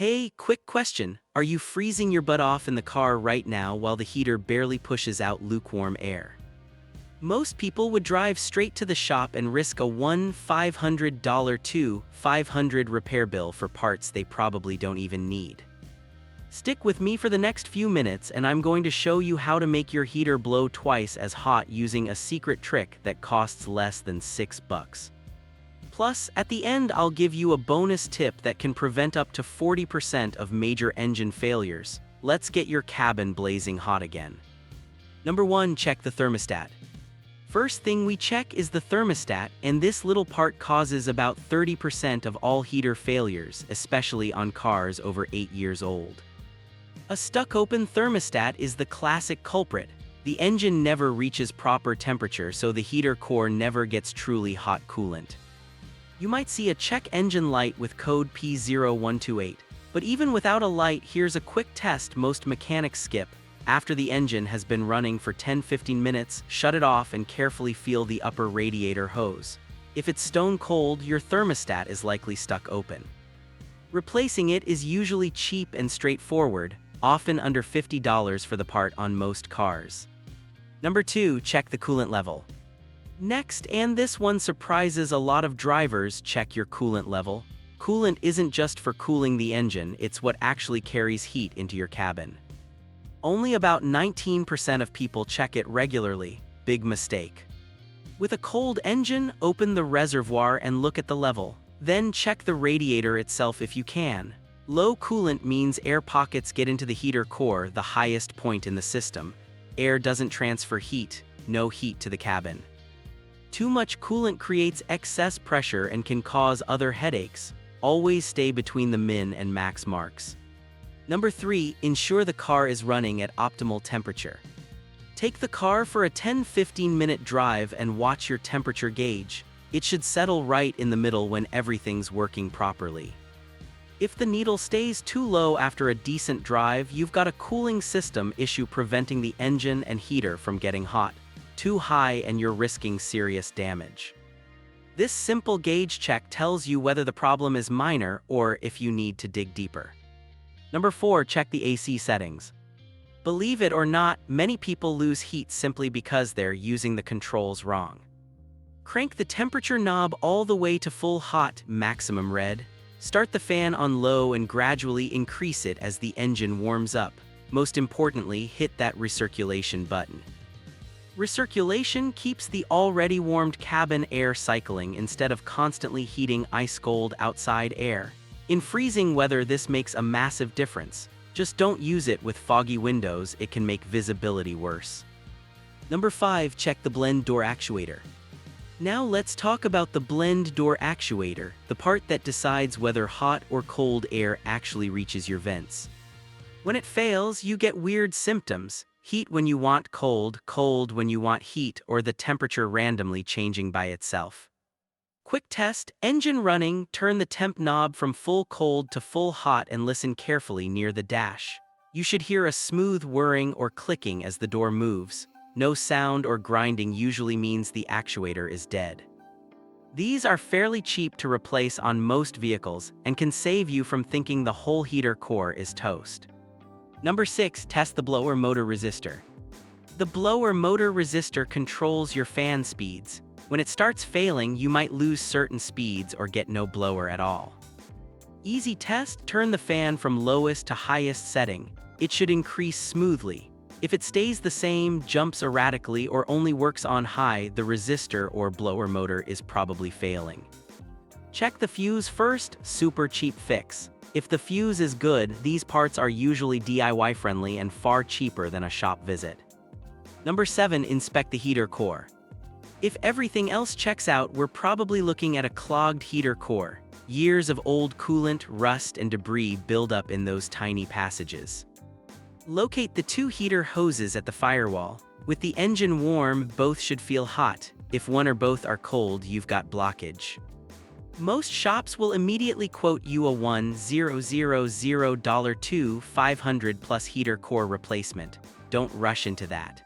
Hey, quick question. Are you freezing your butt off in the car right now while the heater barely pushes out lukewarm air? Most people would drive straight to the shop and risk a $1,500 to $500 repair bill for parts they probably don't even need. Stick with me for the next few minutes and I'm going to show you how to make your heater blow twice as hot using a secret trick that costs less than $6. Plus, at the end I'll give you a bonus tip that can prevent up to 40% of major engine failures. Let's get your cabin blazing hot again. Number 1. Check the thermostat. First thing we check is the thermostat, and this little part causes about 30% of all heater failures, especially on cars over 8 years old. A stuck-open thermostat is the classic culprit. The engine never reaches proper temperature, so the heater core never gets truly hot coolant. You might see a check engine light with code P0128, but even without a light, here's a quick test most mechanics skip. After the engine has been running for 10-15 minutes, shut it off and carefully feel the upper radiator hose. If it's stone cold, your thermostat is likely stuck open. Replacing it is usually cheap and straightforward, often under $50 for the part on most cars. Number 2. Check the coolant level. Next, and this one surprises a lot of drivers, check your coolant level. Coolant isn't just for cooling the engine, it's what actually carries heat into your cabin. Only about 19% of people check it regularly. Big mistake. With a cold engine, open the reservoir and look at the level. Then check the radiator itself if you can. Low coolant means air pockets get into the heater core, the highest point in the system. Air doesn't transfer heat, no heat to the cabin. Too much coolant creates excess pressure and can cause other headaches. Always stay between the min and max marks. Number 3. Ensure the car is running at optimal temperature. Take the car for a 10-15 minute drive and watch your temperature gauge. It should settle right in the middle when everything's working properly. If the needle stays too low after a decent drive, you've got a cooling system issue preventing the engine and heater from getting hot. Too high and you're risking serious damage. This simple gauge check tells you whether the problem is minor or if you need to dig deeper. Number 4. Check the AC settings. Believe it or not, many people lose heat simply because they're using the controls wrong. Crank the temperature knob all the way to full hot, maximum red. Start the fan on low and gradually increase it as the engine warms up. Most importantly, hit that recirculation button. Recirculation keeps the already warmed cabin air cycling instead of constantly heating ice-cold outside air. In freezing weather, this makes a massive difference. Just don't use it with foggy windows, it can make visibility worse. Number 5. Check the blend door actuator. Now let's talk about the blend door actuator, the part that decides whether hot or cold air actually reaches your vents. When it fails, you get weird symptoms. Heat when you want cold, cold when you want heat, or the temperature randomly changing by itself. Quick test: engine running, turn the temp knob from full cold to full hot and listen carefully near the dash. You should hear a smooth whirring or clicking as the door moves. No sound or grinding usually means the actuator is dead. These are fairly cheap to replace on most vehicles and can save you from thinking the whole heater core is toast. Number 6. Test the blower motor resistor. The blower motor resistor controls your fan speeds. When it starts failing, you might lose certain speeds or get no blower at all. Easy test: turn the fan from lowest to highest setting. It should increase smoothly. If it stays the same, jumps erratically, or only works on high, the resistor or blower motor is probably failing. Check the fuse first, super cheap fix. If the fuse is good, these parts are usually DIY friendly and far cheaper than a shop visit. Number 7. Inspect the heater core. If everything else checks out, we're probably looking at a clogged heater core. Years of old coolant, rust, and debris build up in those tiny passages. Locate the 2 heater hoses at the firewall. With the engine warm, both should feel hot. If one or both are cold, you've got blockage. Most shops will immediately quote you a $1,000 to $500 plus heater core replacement. Don't rush into that.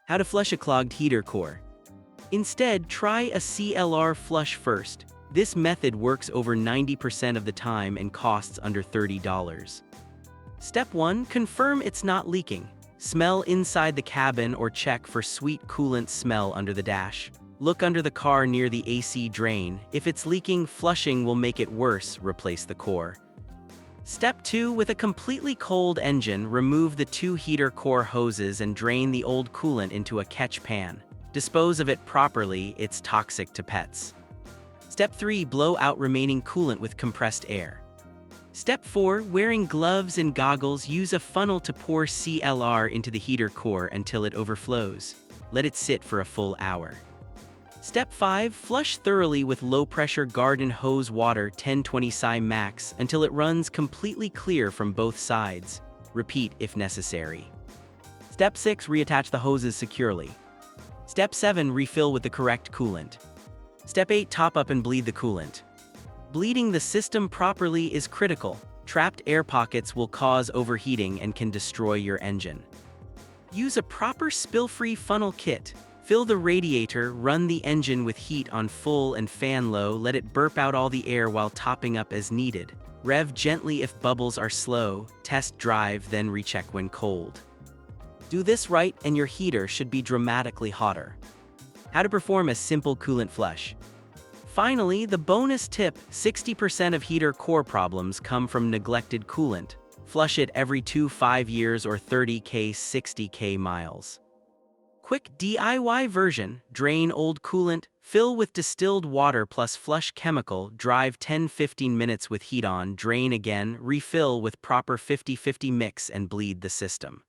How to flush a clogged heater core. Instead, try a CLR flush first. This method works over 90% of the time and costs under $30. Step 1. Confirm it's not leaking. Smell inside the cabin or check for sweet coolant smell under the dash. Look under the car near the AC drain. If it's leaking, flushing will make it worse. Replace the core. Step 2. With a completely cold engine, remove the 2 heater core hoses and drain the old coolant into a catch pan. Dispose of it properly, it's toxic to pets. Step 3. Blow out remaining coolant with compressed air. Step 4. Wearing gloves and goggles, use a funnel to pour CLR into the heater core until it overflows. Let it sit for a full hour. Step 5. Flush thoroughly with low-pressure garden hose water 1020 psi max until it runs completely clear from both sides. Repeat if necessary. Step 6. Reattach the hoses securely. Step 7. Refill with the correct coolant. Step 8. Top up and bleed the coolant. Bleeding the system properly is critical. Trapped air pockets will cause overheating and can destroy your engine. Use a proper spill-free funnel kit. Fill the radiator, run the engine with heat on full and fan low, let it burp out all the air while topping up as needed. Rev gently if bubbles are slow, test drive, then recheck when cold. Do this right and your heater should be dramatically hotter. How to perform a simple coolant flush. Finally, the bonus tip: 60% of heater core problems come from neglected coolant. Flush it every 5 years or 30K 60K miles. Quick DIY version: drain old coolant, fill with distilled water plus flush chemical, drive 10-15 minutes with heat on, drain again, refill with proper 50-50 mix and bleed the system.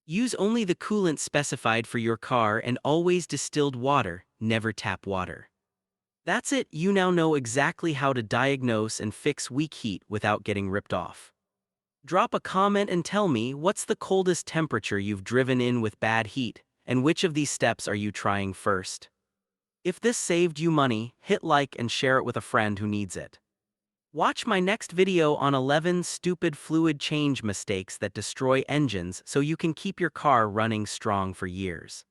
Use only the coolant specified for your car and always distilled water, never tap water. That's it, you now know exactly how to diagnose and fix weak heat without getting ripped off. Drop a comment and tell me what's the coldest temperature you've driven in with bad heat, and which of these steps are you trying first? If this saved you money, hit like and share it with a friend who needs it. Watch my next video on 11 stupid fluid change mistakes that destroy engines so you can keep your car running strong for years.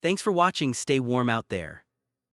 Thanks for watching, stay warm out there.